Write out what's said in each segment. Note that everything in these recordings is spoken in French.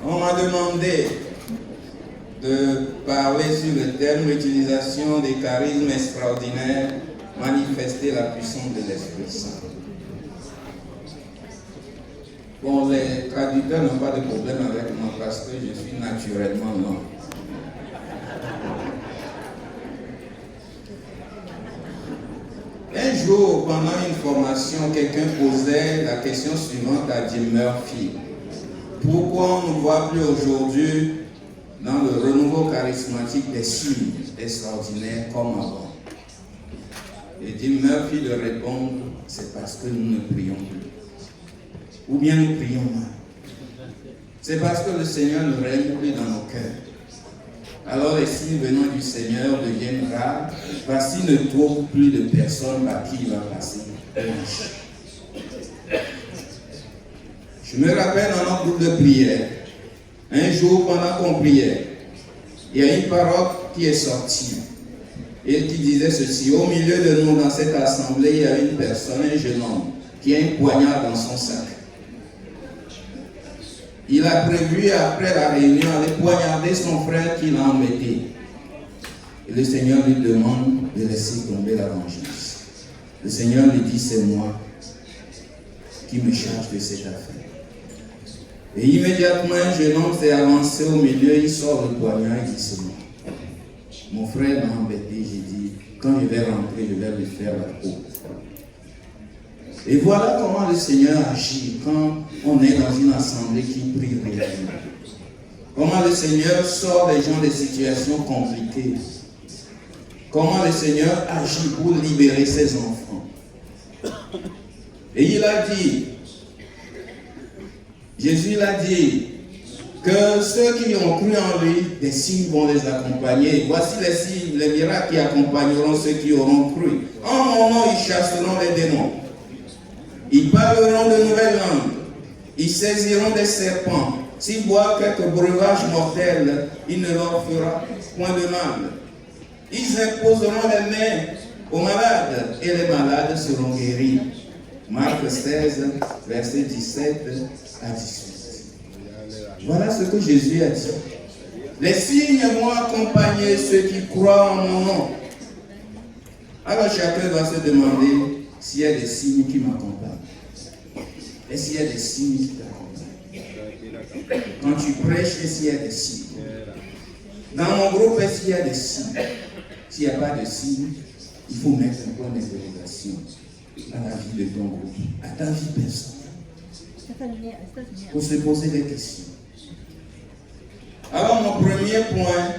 On m'a demandé de parler sur le thème l'utilisation des charismes extraordinaires, manifester la puissance de l'Esprit Saint. Bon, les traducteurs n'ont pas de problème avec moi parce que je suis naturellement lent. Un jour, pendant une formation, quelqu'un posait la question suivante à Jim Murphy. Pourquoi on ne voit plus aujourd'hui dans le renouveau charismatique des signes extraordinaires comme avant? Et Jim Murphy de répondre, c'est parce que nous ne prions plus. Ou bien nous prions mal. C'est parce que le Seigneur ne règne plus dans nos cœurs. Alors les signes venant du Seigneur deviennent rares parce qu'il ne trouve plus de personnes par qui il va passer. Je me rappelle dans notre groupe de prière, un jour pendant qu'on priait, il y a une parole qui est sortie et qui disait ceci: au milieu de nous dans cette assemblée, il y a une personne, un jeune homme, qui a un poignard dans son sac. Il a prévu après la réunion aller poignarder son frère qui l'a embêté. Et le Seigneur lui demande de laisser tomber la vengeance. Le Seigneur lui dit: c'est moi qui me charge de cette affaire. Et immédiatement, un jeune homme s'est avancé au milieu, il sort le poignard et dit: c'est moi. Mon frère m'a embêté, j'ai dit, quand je vais rentrer, je vais lui faire la peau. Et voilà comment le Seigneur agit quand on est dans une assemblée qui prie réellement. Comment le Seigneur sort des gens des situations compliquées. Comment le Seigneur agit pour libérer ses enfants. Et il a dit, Jésus l'a dit, que ceux qui ont cru en lui, des signes vont les accompagner. Voici les signes, les miracles qui accompagneront ceux qui auront cru. En mon nom, ils chasseront les démons. Ils parleront de nouvelles langues. Ils saisiront des serpents. S'ils boivent quelques breuvages mortels, il ne leur fera point de mal. Ils imposeront les mains aux malades et les malades seront guéris. Marc 16, verset 17 à 18. Voilà ce que Jésus a dit. Les signes vont accompagner ceux qui croient en mon nom. Alors chacun doit se demander s'il y a des signes qui m'accompagnent. Est-ce qu'il y a des signes qui t'accompagnent? Quand tu prêches, est-ce qu'il y a des signes? Dans mon groupe, est-ce qu'il y a des signes? S'il n'y a pas de signes, il faut mettre un point d'interrogation à la vie de ton groupe, à ta vie personnelle. Il faut se poser des questions. Alors, mon premier point,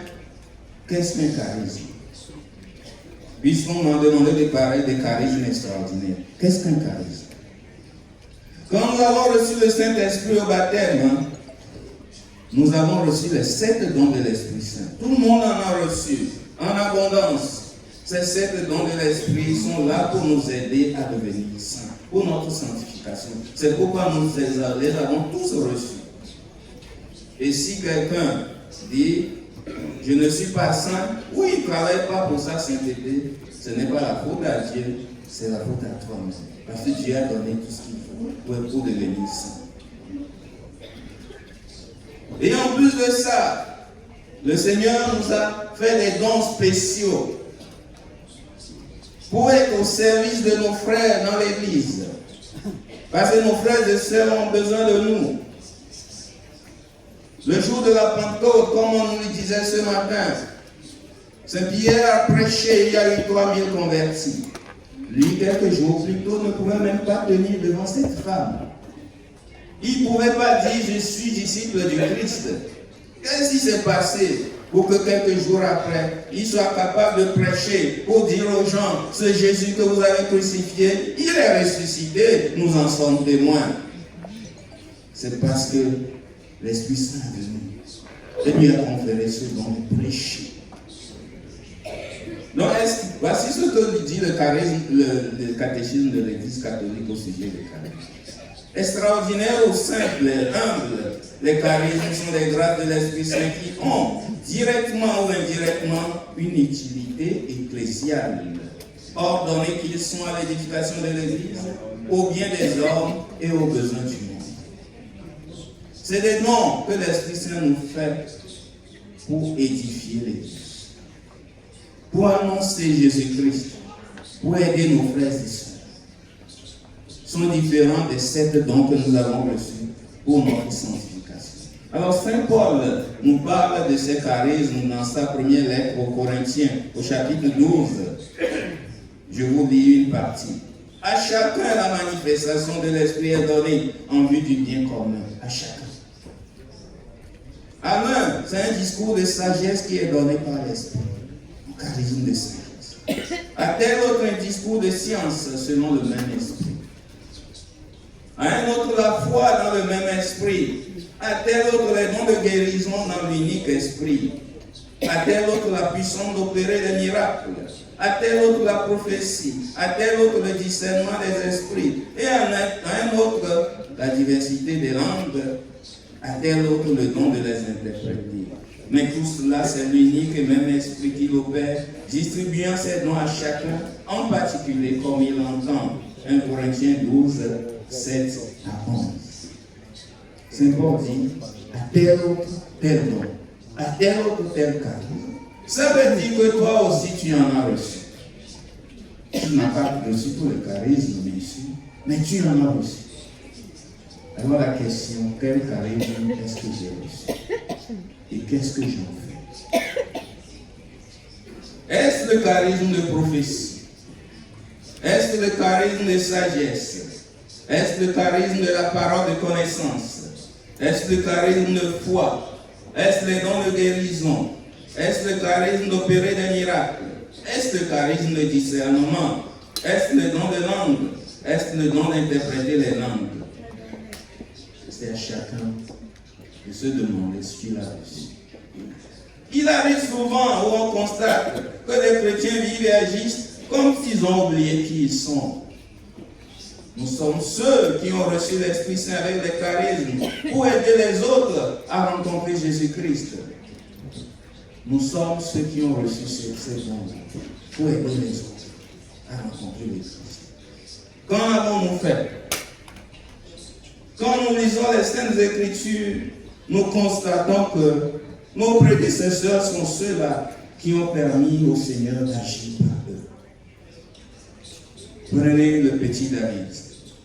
qu'est-ce qu'un charisme? Puisqu'on m'a demandé de parler des charismes extraordinaires. Qu'est-ce qu'un charisme? Quand nous avons reçu le Saint-Esprit au baptême, nous avons reçu les 7 dons de l'Esprit Saint. Tout le monde en a reçu, en abondance. Ces 7 dons de l'Esprit sont là pour nous aider à devenir saints, pour notre sanctification. C'est pourquoi nous les avons tous reçus. Et si quelqu'un dit, je ne suis pas saint, ou il ne travaille pas pour sa sainteté, ce n'est pas la faute à Dieu, c'est la faute à toi-même. Parce que Dieu a donné tout ce qu'il faut pour devenir saint. Et en plus de ça, le Seigneur nous a fait des dons spéciaux pour être au service de nos frères dans l'Église. Parce que nos frères et sœurs ont besoin de nous. Le jour de la Pentecôte, comme on nous le disait ce matin, Saint Pierre a prêché, il y a eu 3000 convertis. Lui, quelques jours plus tôt, ne pouvait même pas tenir devant cette femme. Il ne pouvait pas dire, je suis disciple du Christ. Qu'est-ce qui s'est passé pour que quelques jours après, il soit capable de prêcher pour dire aux gens, ce Jésus que vous avez crucifié, il est ressuscité, nous en sommes témoins. C'est parce que l'Esprit Saint est venu et lui a conféré ce don de prêcher. Donc, voici ce que dit le catéchisme de l'Église catholique au sujet des charismes. Extraordinaire ou simple, humble, les charismes sont des grâces de l'Esprit Saint qui ont, directement ou indirectement, une utilité ecclésiale, ordonnés qu'ils sont à l'édification de l'Église, au bien des hommes et aux besoins du monde. C'est des dons que l'Esprit Saint nous fait pour édifier l'Église, pour annoncer Jésus-Christ, pour aider nos frères et sœurs. Sont différents des 7 dons que nous avons reçus pour notre sanctification. Alors Saint Paul nous parle de ces charismes dans sa première lettre aux Corinthiens, au chapitre 12. Je vous lis une partie. À chacun la manifestation de l'Esprit est donnée en vue du bien commun. À chacun. À l'un, c'est un discours de sagesse qui est donné par l'Esprit. Un charisme de sagesse. À tel autre, un discours de science selon le même esprit. À un autre, la foi dans le même esprit. À tel autre, les dons de guérison dans l'unique esprit. À tel autre, la puissance d'opérer des miracles. À tel autre, la prophétie. À tel autre, le discernement des esprits. Et à un autre, la diversité des langues. À tel autre, le don de les interpréter. Mais tout cela, c'est l'unique et même esprit qui l'opère, distribuant ses dons à chacun, en particulier comme il l'entend. 1 Corinthiens 12, 7 à 11. Saint Paul dit, à tel autre, tel don, à tel autre, tel charisme. Ça veut dire que toi aussi, tu en as reçu. Tu n'as pas reçu tout le charisme, bien sûr, mais tu en as reçu. Alors la question, quel charisme est-ce que j'ai reçu? Et qu'est-ce que j'en fais? Est-ce le charisme de prophétie? Est-ce le charisme de sagesse? Est-ce le charisme de la parole de connaissance? Est-ce le charisme de foi? Est-ce le don de guérison? Est-ce le charisme d'opérer des miracles? Est-ce le charisme de discernement? Est-ce le don de langue? Est-ce le don d'interpréter les langues? C'est à chacun de se demander ce qu'il a reçu. Il arrive souvent où on constate que les chrétiens vivent et agissent comme s'ils ont oublié qui ils sont. Nous sommes ceux qui ont reçu l'Esprit Saint avec les charismes pour aider les autres à rencontrer Jésus-Christ. Nous sommes ceux qui ont reçu ces dons pour aider les autres à rencontrer le Christ. Qu'en avons-nous fait? Quand nous lisons les Saintes Écritures, nous constatons que nos prédécesseurs sont ceux-là qui ont permis au Seigneur d'agir par eux. Prenez le petit David.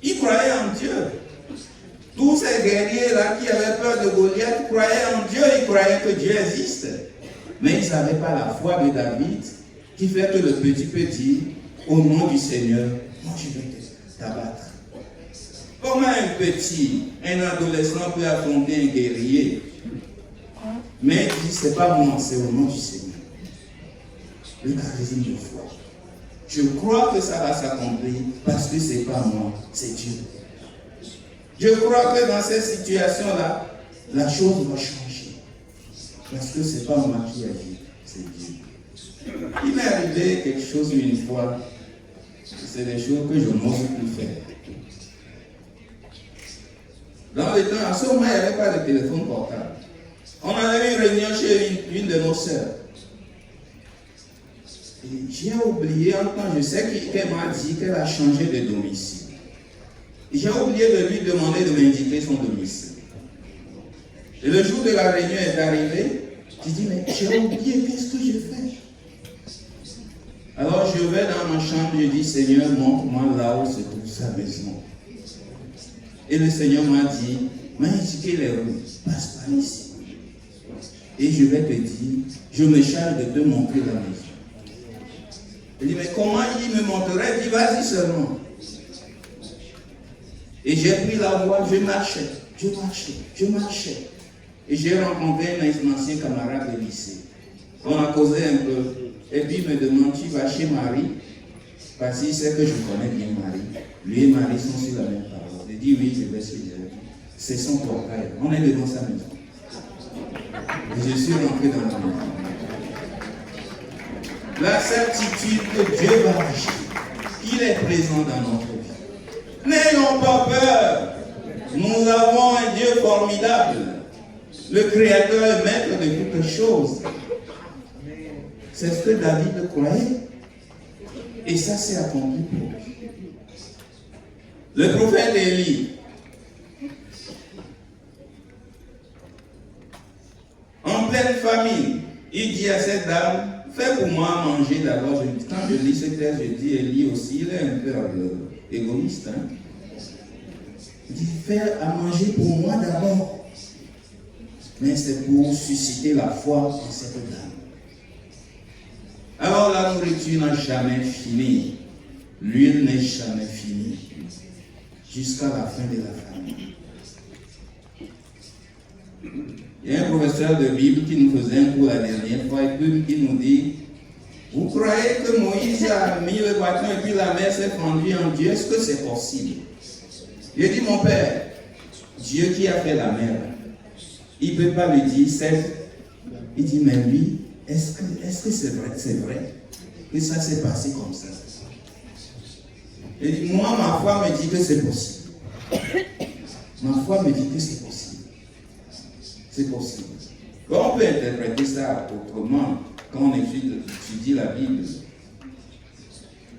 Il croyait en Dieu. Tous ces guerriers-là qui avaient peur de Goliath croyaient en Dieu, ils croyaient que Dieu existe. Mais ils n'avaient pas la foi de David qui fait que le petit peut dire, au nom du Seigneur, moi je vais t'abattre. Comment un petit, un adolescent peut affronter un guerrier? Mais il dit, c'est pas moi, c'est au nom du Seigneur. Le charisme de foi. Je crois que ça va s'accomplir parce que c'est pas moi, c'est Dieu. Je crois que dans cette situation-là, la chose va changer. Parce que c'est pas moi qui agis, c'est Dieu. Il m'est arrivé quelque chose une fois, c'est des choses que je n'ose plus faire. Dans le temps, à ce moment, il n'y avait pas de téléphone portable. On avait une réunion chez une de nos sœurs. Et j'ai oublié, en temps, je sais qu'elle m'a dit qu'elle a changé de domicile. Et j'ai oublié de lui demander de m'indiquer son domicile. Et le jour de la réunion est arrivé, j'ai dit, mais j'ai oublié, qu'est-ce que je fais? Alors je vais dans ma chambre, je dis, Seigneur, montre-moi là où se trouve sa maison. Et le Seigneur m'a dit, m'a indiqué les rues, passe par ici. Et je vais te dire, je me charge de te montrer la maison. Il dit, mais comment il me montrerait? Il dit, vas-y seulement. Et j'ai pris la voie, je marchais. Et j'ai rencontré un ancien camarade de lycée. On a causé un peu. Et puis il me demande, tu vas chez Marie? Parce qu'il sait que je connais bien Marie. Lui et Marie sont sur la même parole. Il dit, oui, je vais chez elle. C'est son portail. On est devant sa maison. Et je suis rentré dans la maison. La certitude que Dieu va agir, qu'il est présent dans notre vie. N'ayons pas peur. Nous avons un Dieu formidable, le Créateur et Maître de toutes choses. C'est ce que David croyait. Et ça s'est accompli pour lui. Le prophète Élie, famine. Il dit à cette dame, fais pour moi manger d'abord. Quand je lis ce texte, je dis, Élie aussi, il est un peu égoïste. Hein? Il dit, fais à manger pour moi d'abord. Mais c'est pour susciter la foi en cette dame. Alors la nourriture n'a jamais fini. L'huile n'est jamais finie. Jusqu'à la fin de la famille. Il y a un professeur de Bible qui nous faisait un cours la dernière fois et puis qui nous dit, vous croyez que Moïse a mis le bâton et puis la mer s'est fendue en Dieu? Est-ce que c'est possible? Je dis, mon père, Dieu qui a fait la mer, il ne peut pas lui dire, il dit, mais lui, est-ce que c'est vrai que ça s'est passé comme ça? Il dit, moi, ma foi me dit que c'est possible. Ma foi me dit que c'est possible. C'est possible. On peut interpréter ça autrement quand on étudie la Bible.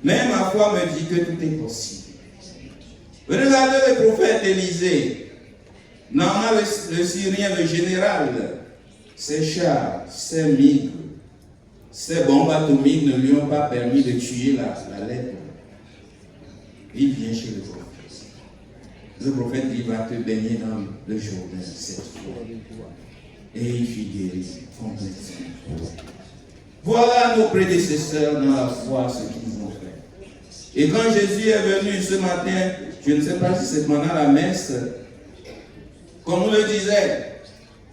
Mais ma foi me dit que tout est possible. Regardez le prophète Élisée. Naaman le Syrien, le général, ses chars, ses migres, ses bombes atomiques ne lui ont pas permis de tuer la lèpre. Il vient chez le prophète. Le prophète dit, va te baigner dans le Jourdain cette fois. Et il fut guéri complètement. Voilà nos prédécesseurs dans la foi, ce qu'ils ont fait. Et quand Jésus est venu ce matin, je ne sais pas si c'est pendant la messe, comme on le disait,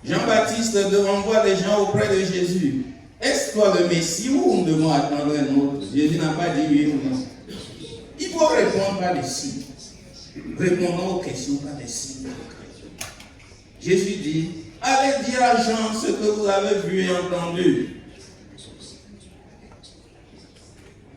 Jean-Baptiste envoie les gens auprès de Jésus. Est-ce toi le Messie ou nous devons attendre un autre? Jésus n'a pas dit oui ou non. Il faut répondre par des signes. Répondons aux questions par des signes. Jésus dit, allez dire à Jean ce que vous avez vu et entendu.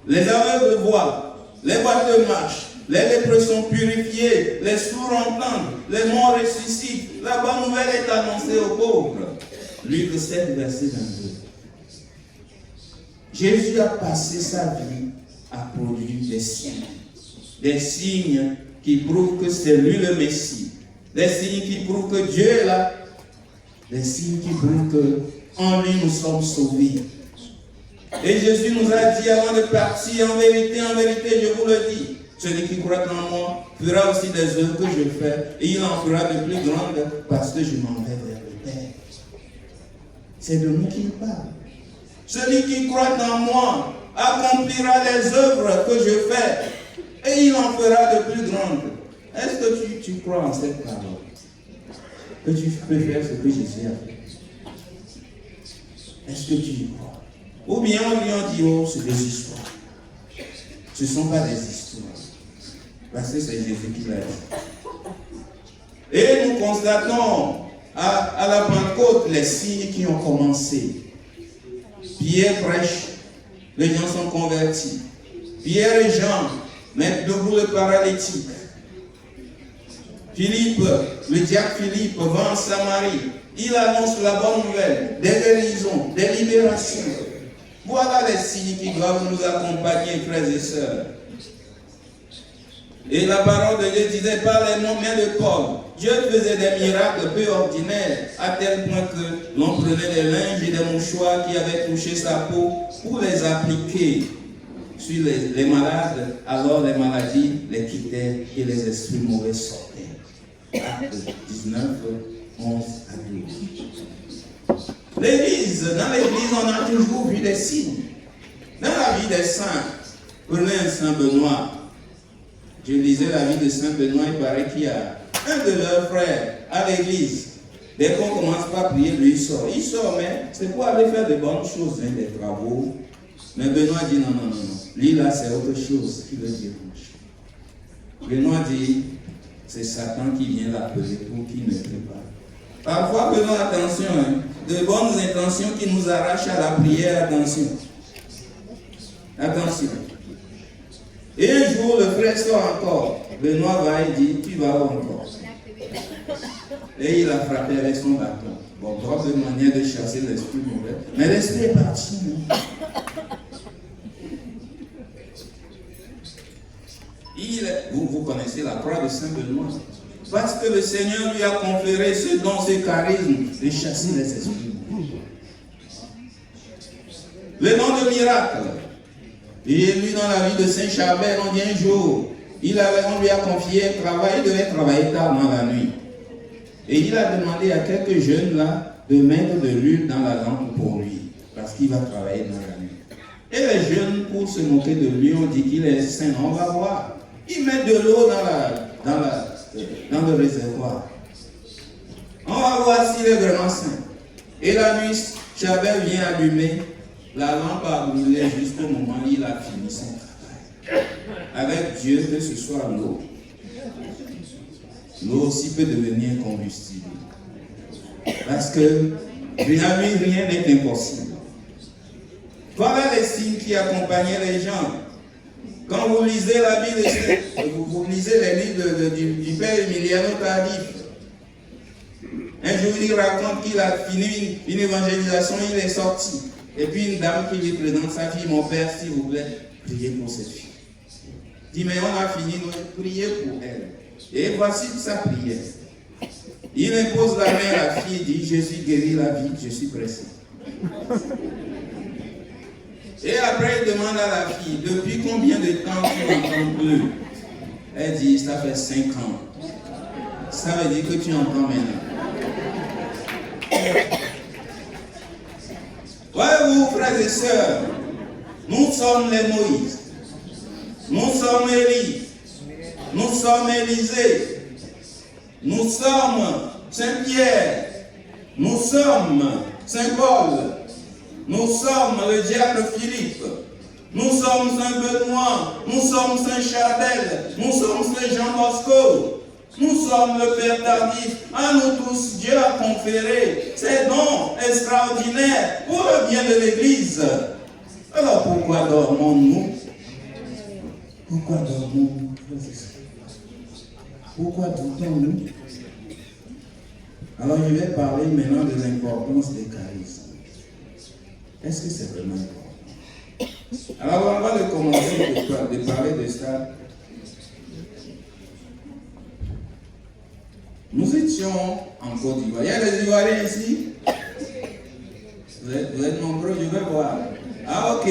Les aveugles voient, les boiteux marchent, les lépreux sont purifiés, les sourds entendent, les morts ressuscitent. La bonne nouvelle est annoncée aux pauvres. Luc 7, verset 22. Jésus a passé sa vie à produire des signes qui prouvent que c'est lui le Messie, des signes qui prouvent que Dieu est là, des signes qui prouvent qu'en lui nous sommes sauvés. Et Jésus nous a dit avant de partir, en vérité, je vous le dis, celui qui croit en moi fera aussi des œuvres que je fais, et il en fera de plus grandes parce que je m'en vais vers le Père. C'est de nous qu'il parle. Celui qui croit en moi accomplira les œuvres que je fais, et il en fera de plus grandes. Est-ce que tu crois en cette parole? Que tu peux faire ce que Jésus a fait? Est-ce que tu y crois? Ou bien on lui a dit, oh, c'est des histoires. Ce ne sont pas des histoires. Parce que c'est Jésus qui l'a dit. Et nous constatons à la Pentecôte les signes qui ont commencé. Pierre prêche, les gens sont convertis. Pierre et Jean mettent debout le paralytique. Philippe, le diacre Philippe, va en Samarie. Il annonce la bonne nouvelle, des guérisons, des libérations. Voilà les signes qui doivent nous accompagner, frères et sœurs. Et la parole de Dieu disait par les mains de Paul, Dieu faisait des miracles peu ordinaires, à tel point que l'on prenait des linges et des mouchoirs qui avaient touché sa peau pour les appliquer sur les malades. Alors les maladies les quittaient et les esprits mauvais sortaient. Acte 19, 11 à 12. Dans l'église, on a toujours vu des signes. Dans la vie des saints, prenez un Saint Benoît. Je lisais la vie de Saint Benoît, il paraît qu'il y a un de leurs frères à l'église. Dès qu'on commence par prier, lui il sort. Il sort, mais c'est pour aller faire de bonnes choses, hein, des travaux. Mais Benoît dit non. Lui là, c'est autre chose qui le dérange. Benoît dit, c'est Satan qui vient l'appeler pour qu'il ne prie pas. Parfois, faisons attention, hein, de bonnes intentions qui nous arrachent à la prière, attention. Attention. Et un jour, le frère sort encore. Benoît va et dit, tu vas où encore? Et il a frappé avec son bâton. Bon, propre manière de chasser l'esprit mauvais. Mais l'esprit est parti. Vous connaissez la croix de Saint Benoît. Parce que le Seigneur lui a conféré ce don, ce charisme de chasser les esprits mauvais. Le nom de miracle. Et lui, dans la vie de Saint Charbel, on dit un jour, on lui a confié un travail, il devait travailler tard dans la nuit. Et il a demandé à quelques jeunes là de mettre de l'huile dans la lampe pour lui, parce qu'il va travailler dans la nuit. Et les jeunes, pour se moquer de lui, ont dit qu'il est saint. On va voir. Ils mettent de l'eau dans le réservoir. On va voir s'il est vraiment saint. Et la nuit, Charbel vient allumer. La lampe a brûlé jusqu'au moment où il a fini son travail. Avec Dieu, que ce soit l'eau. L'eau aussi peut devenir combustible. Parce que rien n'est impossible. Voilà les signes qui accompagnaient les gens. Quand vous lisez la Bible, vous lisez les livres du père Emiliano Tardif. Un jour, il raconte qu'il a fini une évangélisation, il est sorti. Et puis une dame qui lui présente sa fille, mon père, s'il vous plaît, priez pour cette fille. Il dit, mais on a fini, nous priez pour elle. Et voici sa prière. Il impose la main à la fille, dit, Jésus guérit la vie, je suis pressé. Et après, il demande à la fille, depuis combien de temps tu n'entends plus? Elle dit, ça fait 5 ans. Ça veut dire que tu entends maintenant. Voyez-vous, frères et sœurs, nous sommes les Moïse, nous sommes Élie, nous sommes Élisée, nous sommes Saint-Pierre, nous sommes Saint-Paul, nous sommes le diable Philippe, nous sommes Saint-Benoît, nous sommes Saint-Charbel, nous sommes Saint-Jean Bosco. Nous sommes le Père Tardif. À nous tous, Dieu a conféré ces dons extraordinaires pour le bien de l'Église. Alors pourquoi dormons-nous? Pourquoi dormons-nous? Pourquoi doutons-nous? Alors je vais parler maintenant de l'importance des charismes. Est-ce que c'est vraiment important? Alors on va commencer de parler de ça. Nous étions en Côte d'Ivoire. Il y a des Ivoiriens ici? Vous êtes nombreux, je vais voir. Ah, ok.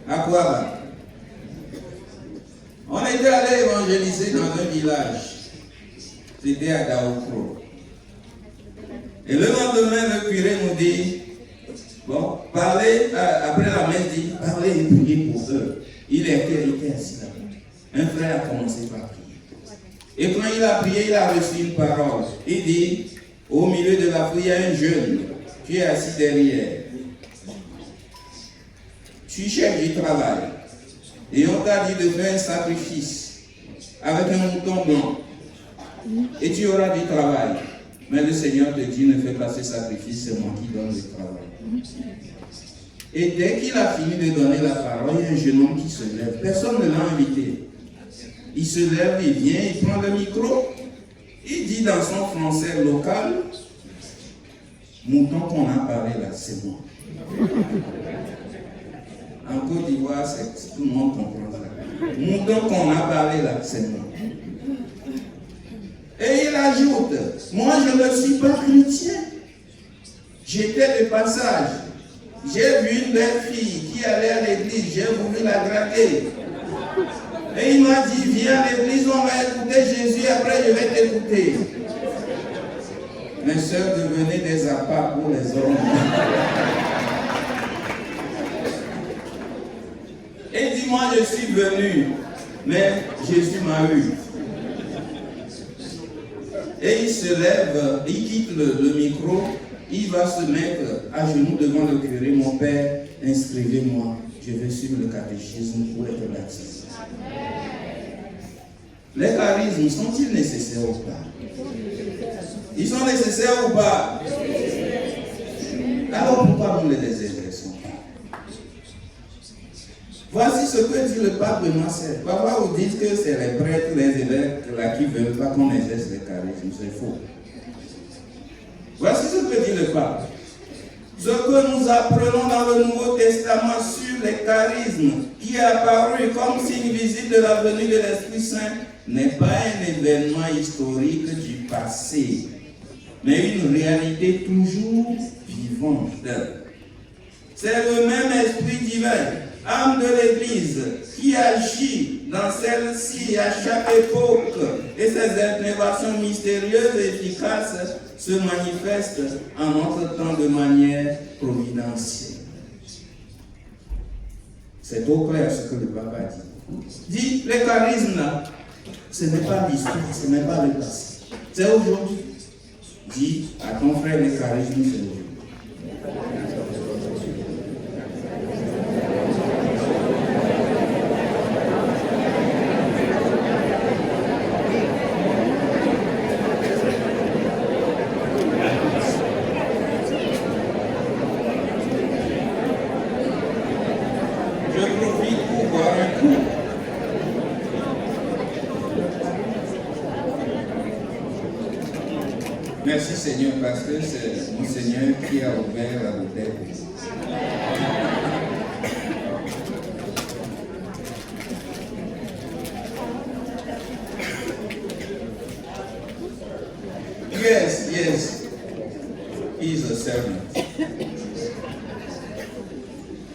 À quoi va? On était allé évangéliser dans un village. C'était à Daoukro. Et le lendemain, le curé nous dit, bon, parlez, après la messe, dit, parlez et priez pour eux. Il était assis là. Un frère a commencé par prier. Et quand il a prié, il a reçu une parole. Il dit, au milieu de la foule, il y a un jeune qui est assis derrière. Tu cherches du travail. Et on t'a dit de faire un sacrifice avec un mouton blanc. Et tu auras du travail. Mais le Seigneur te dit, ne fais pas ce sacrifice, c'est moi qui donne le travail. Et dès qu'il a fini de donner la parole, il y a un jeune homme qui se lève. Personne ne l'a invité. Il se lève, il vient, il prend le micro, il dit dans son français local, mouton qu'on a parlé là, c'est moi. En Côte d'Ivoire, tout le monde comprend ça. Mouton qu'on a parlé là, c'est moi. Et il ajoute, moi je ne suis pas chrétien. J'étais de passage. J'ai vu une belle fille qui allait à l'église, j'ai voulu la draguer. Et il m'a dit, viens à l'église, on va écouter Jésus, après je vais t'écouter. Mes soeurs devenaient des appâts pour les hommes. Et il dit, moi je suis venu, mais Jésus m'a eu. Et il se lève, il quitte le micro, il va se mettre à genoux devant le curé. Mon père, inscrivez-moi, je vais suivre le catéchisme pour être baptisé. Les charismes sont-ils nécessaires ou pas? Ils sont nécessaires ou pas? Alors pourquoi nous ne les exerçons pas? Voici ce que dit le pape Benoît XVI. Parfois vous dites que c'est les prêtres, les évêques là qui ne veulent pas qu'on exerce les charismes. C'est faux. Voici ce que dit le pape. Ce que nous apprenons dans le Nouveau Testament sur les charismes qui est apparu comme signe visible de la venue de l'Esprit Saint n'est pas un événement historique du passé, mais une réalité toujours vivante. C'est le même esprit divin, âme de l'Église, qui agit dans celle-ci à chaque époque. Et ces innovations mystérieuses et efficaces se manifestent en notre temps de manière providentielle. C'est au clair ce que le pape a dit. Dit, les charismes là, ce n'est pas l'histoire, ce n'est pas le passé. C'est aujourd'hui. Dis à ton frère, les charismes, c'est aujourd'hui. Merci Seigneur, parce que c'est mon Seigneur qui a ouvert la bouteille. Yes, he is a servant.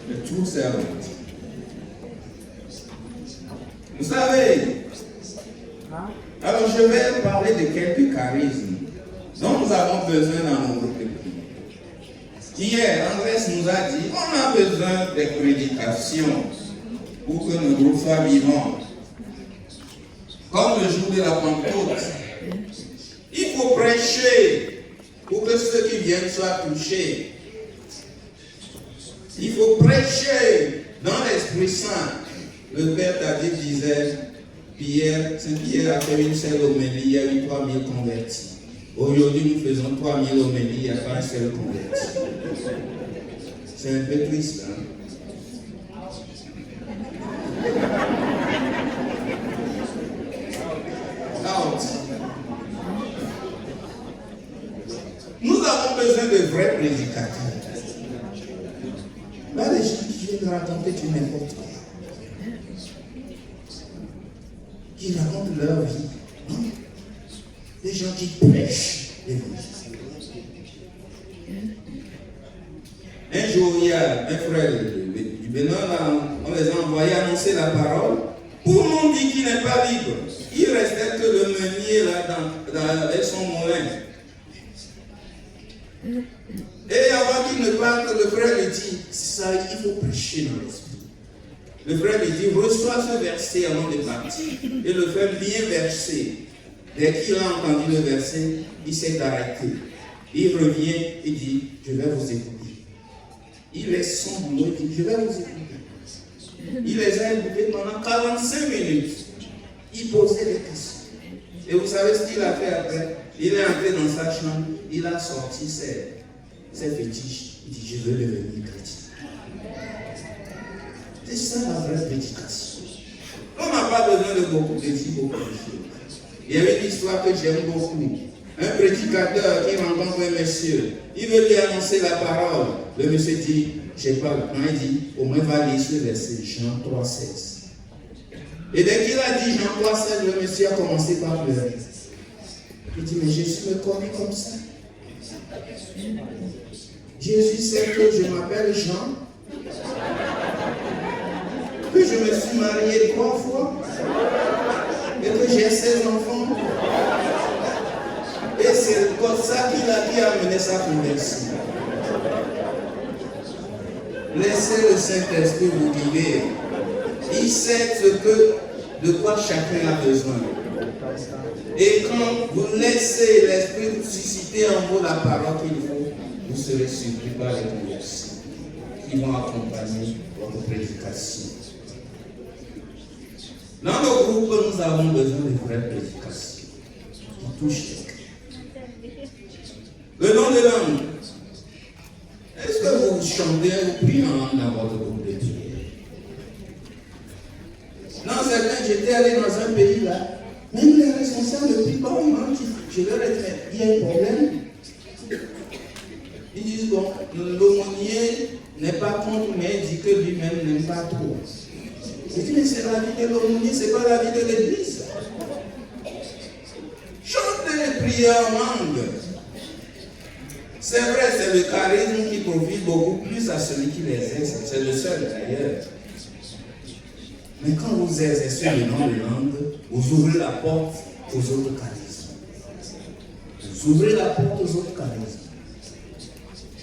A true servant. Vous savez, alors je vais parler de quelques charismes dont nous avons besoin dans nos groupes de prière. Hier, Andrés nous a dit on a besoin de prédications pour que nos groupes soient vivants. Comme le jour de la Pentecôte, il faut prêcher pour que ceux qui viennent soient touchés. Il faut prêcher dans l'Esprit Saint. Le Père David disait, Saint-Pierre a fait une seule homélie, il y a eu 3000 convertis. Aujourd'hui, nous faisons 3000 homélies, il n'y a pas un seul converti. C'est un peu triste, hein? Out. Nous avons besoin de vrais prédicateurs. Là, les gens qui viennent raconter du n'importe quoi. Qui racontent leur vie. Non? Des gens qui prêchent l'évangile. Un jour, il y a un frère du Bénin, on les a envoyés annoncer la parole. Tout le monde dit qu'il n'est pas libre. Il restait que le meunier là avec son moulin. Et avant qu'il ne parte, le frère lui dit, c'est ça, il faut prêcher dans l'esprit. Le frère lui dit, reçois ce verset avant de partir. Et le frère bien versé. Dès qu'il a entendu le verset, il s'est arrêté. Il revient et dit, je vais vous écouter. Il laisse son boulot et dit, je vais vous écouter. Il les a écoutés pendant 45 minutes. Il posait des questions. Et vous savez ce qu'il a fait après? Il est entré dans sa chambre, il a sorti ses fétiches. Il dit, je veux devenir chrétien. C'est ça la vraie prédication. On n'a pas besoin de beaucoup de filles pour prêcher. Il y avait une histoire que j'aime beaucoup. Un prédicateur qui rencontre un monsieur. Il veut lui annoncer la parole. Le monsieur dit, je sais pas, il dit, au moins va lire ce verset, Jean 3,16. Et dès qu'il a dit Jean 3,16, le monsieur a commencé par pleurer. Il dit, mais Jésus me connaît comme ça. Jésus sait que je m'appelle Jean, que je me suis marié 3 fois, et que j'ai 16 enfants. Et c'est comme ça qu'il a mené sa conversion. Laissez le Saint-Esprit vous guider. Il sait de quoi chacun a besoin. Et quand vous laissez l'Esprit susciter en vous la parole qu'il faut, vous serez surpris par les conversions qui vont accompagner votre prédication. Dans nos groupes, nous avons besoin de vraies prédications qui touchent les cœurs. Le nom de langue. Est-ce que vous chantez ou priez en langue dans votre groupe de prière? Dans certains, j'étais allé dans un pays là, même les responsables de prient comme moi, je leur ai dit, il y a un problème. Ils disent, bon, l'aumônier n'est pas contre, mais il dit que lui-même n'aime pas trop. Je dis, mais c'est la vie de l'aumônier, ce n'est pas la vie de l'église. Chantez les prières en langue. C'est vrai, c'est le charisme qui profite beaucoup plus à celui qui l'exerce. C'est le seul d'ailleurs. Mais quand vous exercez le nom de langue, vous ouvrez la porte aux autres charismes. Vous ouvrez la porte aux autres charismes.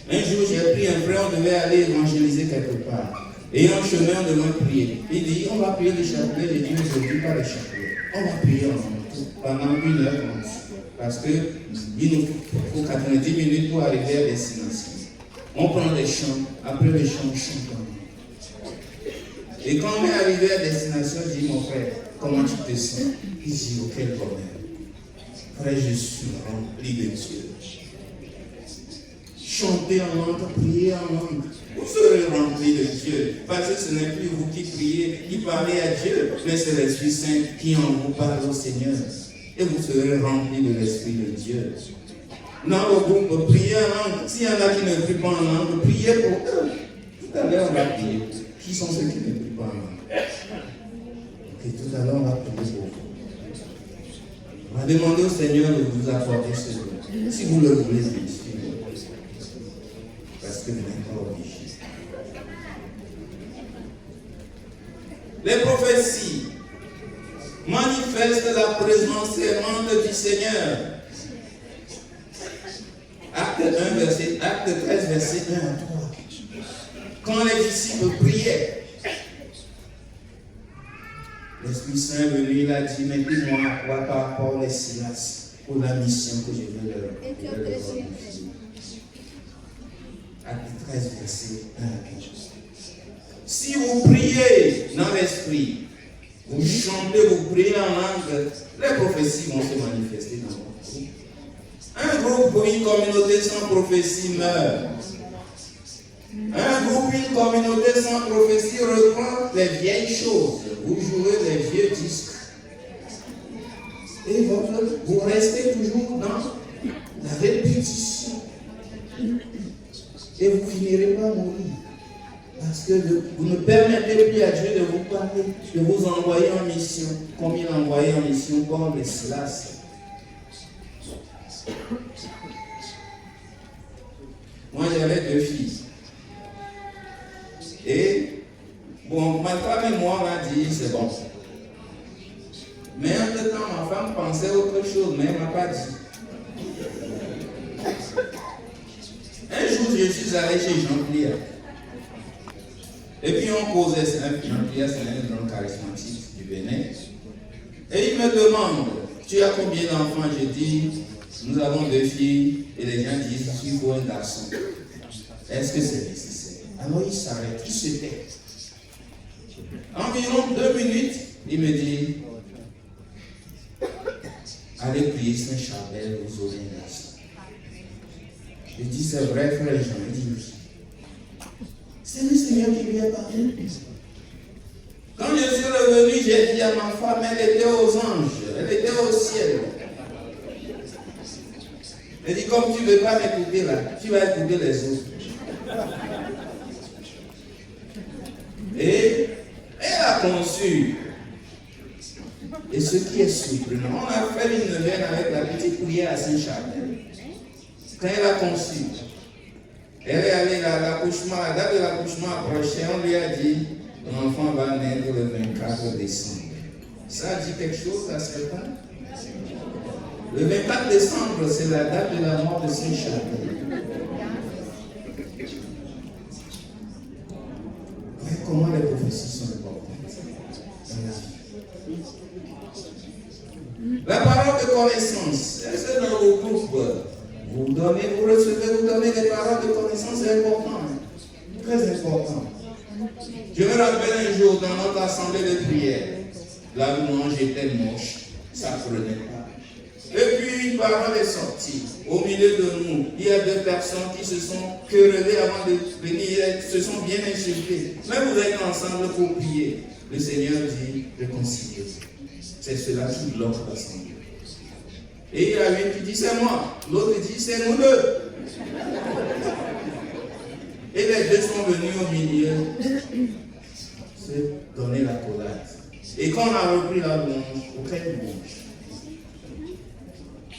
Un jour, j'ai pris un frère, on devait aller évangéliser quelque part. Et en chemin, on devait prier. Il dit, on va prier le chapelet. J'ai dit, mais je ne prie pas le chapelet. On va prier pendant 1h30. Parce qu'il nous faut 90 minutes pour arriver à destination. On prend les chants. Après les chants, on chante. Et quand on est arrivé à destination, je dis, mon frère, comment tu te sens? Il dit, oh, quel bonheur. Frère, je suis rempli de Dieu. Chanter en langue, prier en langue. Vous serez rempli de Dieu. Parce que ce n'est plus vous qui priez, qui parlez à Dieu, mais c'est l'Esprit Saint qui en vous parle au Seigneur. Et vous serez rempli de l'Esprit de Dieu. Dans le groupe, priez en langue. S'il y en a qui ne prient pas en langue, priez pour eux. Tout à l'heure, on va prier. Qui sont ceux qui ne prient pas en langue? Et tout à l'heure, on va prier pour vous. On va demander au Seigneur de vous apporter ce don. Si vous le voulez, bien sûr. Parce que vous n'êtes pas obligé. Les prophéties manifestent la présence aimante du Seigneur. Acte 13, verset 1 à 3. Quand les disciples priaient, l'Esprit Saint est venu, il a dit, mettez-moi à quoi par Paul et Silas pour la mission que je veux leur confier. Acte 13, verset 1 à 4. Si vous priez dans l'esprit, vous chantez, vous priez en langue, les prophéties vont se manifester dans votre groupe. Un groupe ou une communauté sans prophétie meurt. Un groupe ou une communauté sans prophétie reprend les vieilles choses. Vous jouez les vieux disques. Et vous restez toujours dans la répétition. Et vous finirez par mourir. Parce que vous ne permettez plus à Dieu de vous parler, de vous envoyer en mission, comme il a envoyé en mission Paul et Silas. Moi, j'avais 2 filles. Et, bon, ma femme et moi, on a dit, c'est bon. Mais en même temps, ma femme pensait autre chose, mais elle ne m'a pas dit. Un jour, je suis allé chez Jean-Pierre. Et puis on causait, Jean-Pierre, c'est un grand charismatique du Bénin. Et il me demande, tu as combien d'enfants? J'ai dit, nous avons 2 filles. Et les gens disent, il faut un garçon. Est-ce que c'est nécessaire? Alors il s'arrête, il se tait. Environ 2 minutes, il me dit, allez prier Saint-Charbel, vous aurez un garçon. Je dis, c'est vrai, frère Jean? Il dit, oui. C'est le Seigneur qui lui a parlé. Quand je suis revenu, j'ai dit à ma femme, elle était aux anges, elle était au ciel. Elle dit, comme tu ne veux pas m'écouter là, tu vas écouter les autres. Et elle a conçu. Et ce qui est surprenant, on a fait une neuvaine avec la petite prière à Saint-Charbel. Quand elle a conçu, elle est allée à l'accouchement, la date de l'accouchement approchait, on lui a dit, ton enfant va naître le 24 décembre. Ça dit quelque chose à ce temps? Le 24 décembre, c'est la date de la mort de Saint-Charbel. Voyez comment les prophéties sont importantes dans la vie. La parole de connaissance, c'est dans vos groupes. Vous donnez, vous recevez, vous donnez des paroles de connaissance, c'est important. Très important. Je me rappelle un jour dans notre assemblée de prière, la louange était moche, ça ne prenait pas. Et puis une parole est sortie. Au milieu de nous, il y a 2 personnes qui se sont querellées avant de venir, se sont bien insultées. Mais vous êtes ensemble pour prier. Le Seigneur dit, réconciliez-vous. C'est cela qui bloque l'assemblée. Et il y a une qui dit, c'est moi. L'autre dit, c'est nous 2. Et les 2 sont venus au milieu se donner la collade. Et quand on a repris la louange, aucune louange.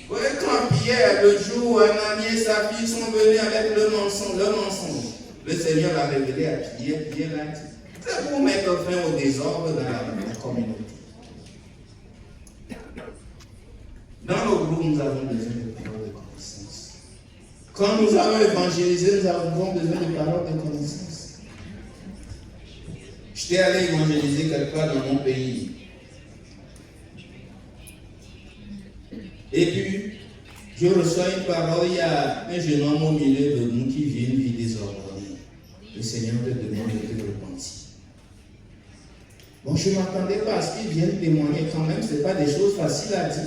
Vous voyez, quand Pierre, le jour où Ananias et sa fille sont venus avec le mensonge, le Seigneur l'a révélé à Pierre. Pierre l'a dit. C'est pour mettre fin au désordre dans la communauté. Dans nos groupes, nous avons besoin de paroles de connaissance. Quand nous avons évangélisé, nous avons besoin de paroles de connaissance. J'étais allé évangéliser quelque part dans mon pays. Et puis, je reçois une parole, il y a un jeune homme au milieu de nous qui vit une vie désordonnée. Le Seigneur te demande de te repentir. Bon, je ne m'attendais pas à ce qu'il vienne témoigner quand même, ce n'est pas des choses faciles à dire.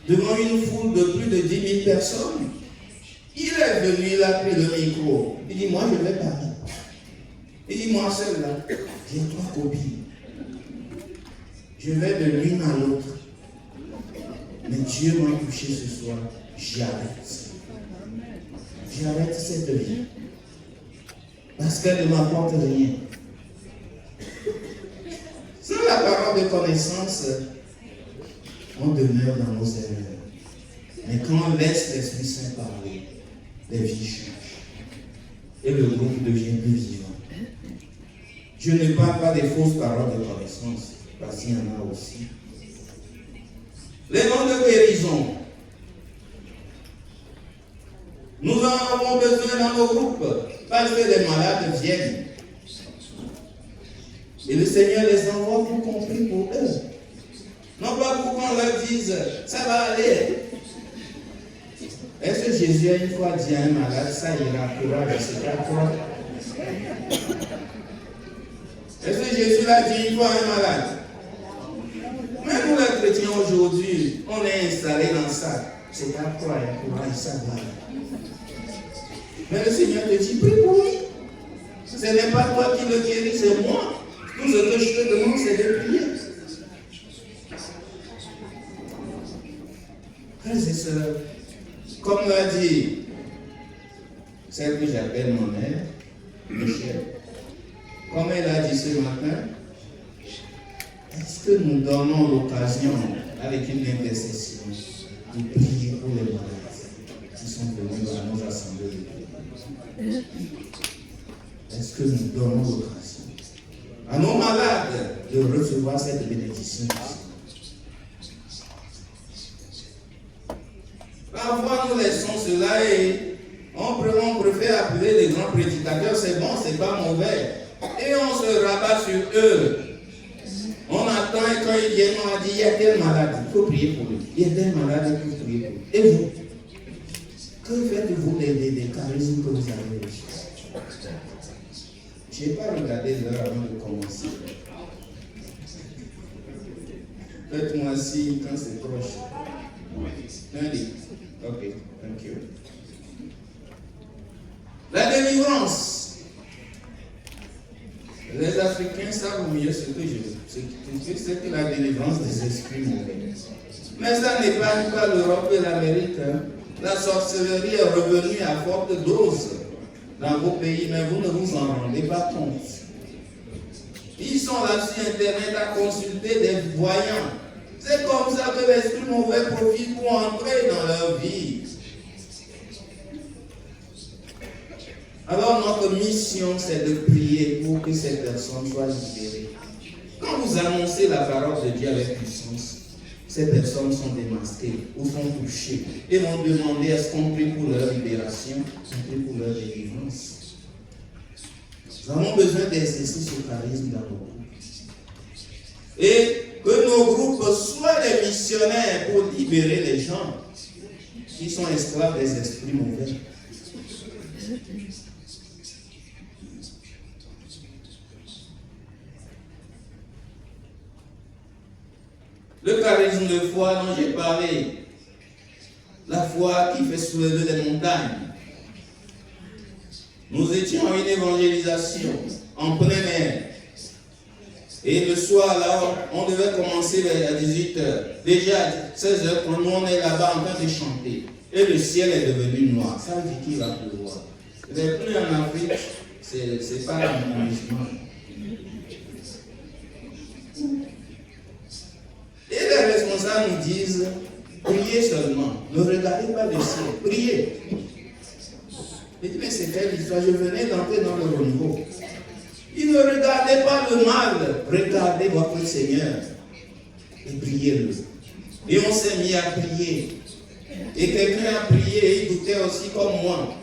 Devant une foule de plus de 10 000 personnes, il est venu, il a pris le micro. Il dit, moi je vais parler. Il dit, moi seul là, j'ai 3 copines. Je vais de l'une à l'autre. Mais Dieu m'a touché ce soir, j'arrête. J'arrête cette vie. Parce qu'elle ne m'apporte rien. Sans la parole de connaissance, on demeure dans nos erreurs. Mais quand on laisse l'Esprit Saint parler, les vies changent. Et le groupe devient plus vivant. Je ne parle pas des fausses paroles de connaissance, parce qu'il y en a aussi. Les noms de guérison. Nous en avons besoin dans nos groupes, parce que les malades viennent. Et le Seigneur les envoie pour qu'on prie pour eux. Non pas pour qu'on leur dise, ça va aller. Est-ce que Jésus a une fois dit à un malade, ça ira, courage, c'est pas toi? Est-ce que Jésus l'a dit une fois à un malade? Même nous les chrétiens aujourd'hui, on est installés dans ça. C'est pas toi, courage, ça va. Mais le Seigneur te dit, prie pour lui. Ce n'est pas toi qui le guéris, c'est moi. Tout ce que je te demande, c'est de prier. Frères et sœurs, comme l'a dit celle que j'appelle mon mère, Michel, comme elle a dit ce matin, est-ce que nous donnons l'occasion, avec une intercession, de prier pour les malades qui sont venus à nos assemblées de prière? Est-ce que nous donnons l'occasion à nos malades de recevoir cette bénédiction? Parfois, nous laissons cela et on préfère appeler les grands prédicateurs, c'est bon, c'est pas mauvais. Et on se rabat sur eux. On attend et quand ils viennent, on a dit, il y a tel malade, il faut prier pour lui. Il y a tel malade, il faut prier pour lui. Et vous, que faites-vous des charismes que vous avez reçus? Je n'ai pas regardé l'heure avant de commencer. Faites-moi signe quand c'est proche. Lundi. Ok, thank you. La délivrance. Les Africains savent mieux ce que c'est que la délivrance des esprits mauvais. Mais ça n'épargne pas l'Europe et l'Amérique. La sorcellerie est revenue à forte dose dans vos pays, mais vous ne vous en rendez pas compte. Ils sont là sur Internet à consulter des voyants. C'est comme ça que l'esprit mauvais profite pour entrer dans leur vie. Alors notre mission, c'est de prier pour que ces personnes soient libérées. Quand vous annoncez la parole de Dieu avec puissance, ces personnes sont démasquées ou sont touchées et vont demander est-ce qu'on prie pour leur libération, on prie pour leur délivrance. Nous avons besoin d'exercer ce charisme dans nos groupes. Et que nos groupes soient des missionnaires pour libérer les gens qui sont esclaves des esprits mauvais. Le charisme de foi dont j'ai parlé, la foi qui fait soulever les montagnes. Nous étions en une évangélisation en plein air. Et le soir, là, on devait commencer à 18h. Déjà, à 16h, quand nous, on est là-bas en train de chanter. Et le ciel est devenu noir. Ça veut dire qu'il va pleuvoir. Les pluies en Afrique, c'est pas l'aménagement. Et les responsables nous disent, priez priez seulement. Ne regardez pas le ciel. Priez. Il dit, mais c'est quelle histoire? Je venais d'entrer dans le renouveau. Il ne regardez pas le mal. Regardez votre Seigneur. Et priez-le. Et on s'est mis à prier. Et quelqu'un a prié et il doutait aussi comme moi.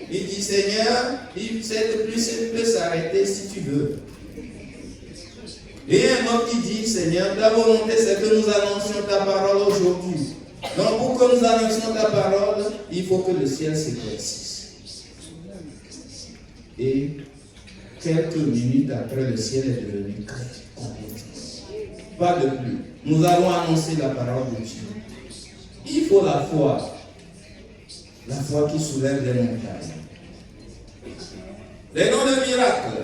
Il dit, Seigneur, c'est le plus simple de s'arrêter si tu veux. Et un autre qui dit, Seigneur, ta volonté c'est que nous annoncions ta parole aujourd'hui. Donc pour que nous annoncions ta parole, il faut que le ciel s'éclaircisse. Et quelques minutes après, le ciel est devenu clair. Pas de plus. Nous allons annoncer la parole de Dieu. Il faut la foi. La foi qui soulève les montagnes. Les noms de miracles.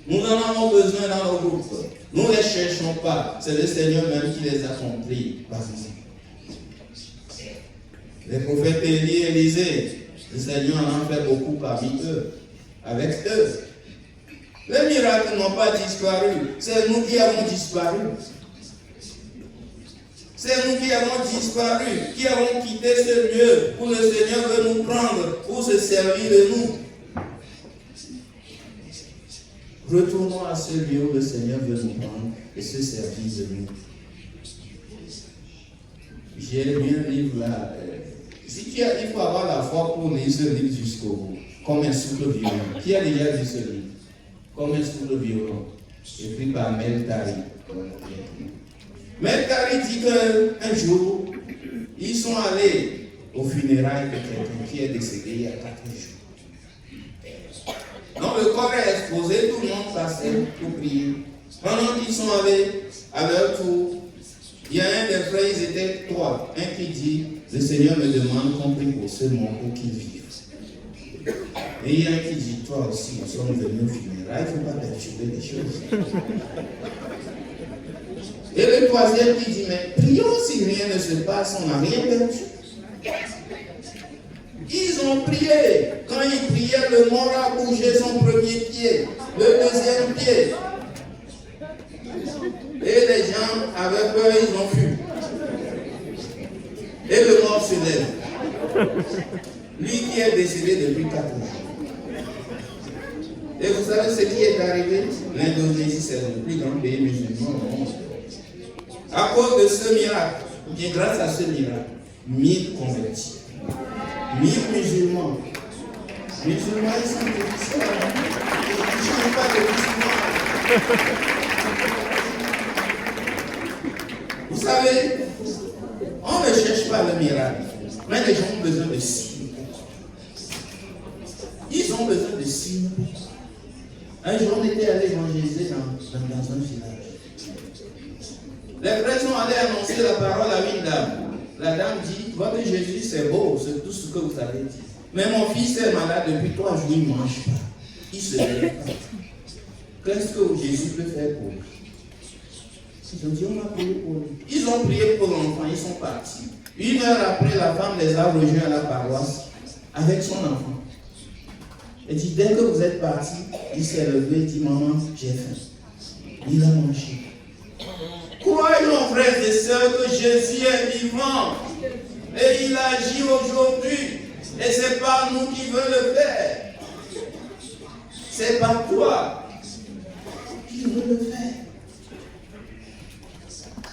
Nous en avons besoin dans nos groupes. Nous ne les cherchons pas. C'est le Seigneur même qui les accomplit par nous. Les prophètes Élie et Élisée, le Seigneur en a fait beaucoup parmi eux, avec eux. Les miracles n'ont pas disparu. C'est nous qui avons disparu. C'est nous qui avons disparu, qui avons quitté ce lieu où le Seigneur veut nous prendre, pour se servir de nous. Retournons à ce lieu où le Seigneur veut nous prendre et se servir de nous. J'ai lu un livre là. Il faut avoir la foi pour lire ce livre jusqu'au bout. Comme un souffle violent. Qui a déjà lu ce livre? Comme un souffle violent. Écrit par Mel Tari. Mel Tari dit qu'un jour, ils sont allés aux funérailles de quelqu'un qui est décédé il y a 4 jours. Donc le corps est exposé, tout le monde passait pour prier. Pendant qu'ils sont allés à leur tour, il y a un des frères, ils étaient 3. Un qui dit, le Seigneur me demande qu'on prie pour ce mort pour qu'il vive. Et il y a un qui dit, toi aussi, nous sommes venus au funérailles, il ne faut pas perturber les choses. Et le 3e qui dit, mais prions si rien ne se passe, on n'a rien perdu. Ils ont prié. Quand ils priaient, le mort a bougé son premier pied, le 2e pied. Et les gens avaient peur, ils ont fui. Et le mort se lève. Lui qui est décédé depuis 4 jours. Et vous savez ce qui est arrivé? L'Indonésie, c'est le plus grand pays musulman au monde. À cause de ce miracle, ou bien grâce à ce miracle, 1000 convertis. 1000 musulmans. Musulmans, ils sont difficiles. Ils ne changent pas de musulmans. Vous savez, on ne cherche pas le miracle, mais les gens ont besoin de signes. Ils ont besoin de signes. Un jour, on était allé évangéliser dans un village. Les frères sont allés annoncer la parole à une dame. La dame dit, votre Jésus c'est beau, c'est tout ce que vous avez dit. Mais mon fils est malade depuis 3 jours, il ne mange pas. Il ne se lève pas. Qu'est-ce que Jésus peut faire pour lui? Ils ont dit, on a prié pour lui. Ils ont prié pour l'enfant, ils sont partis. 1 heure après, la femme les a rejoints à la paroisse avec son enfant. Elle dit, dès que vous êtes partis, il s'est levé et dit, maman, j'ai faim. Il a mangé. Croyons, frères et sœurs, que Jésus est vivant et il agit aujourd'hui. Et ce n'est pas nous qui veut le faire. C'est pas toi qui veut le faire.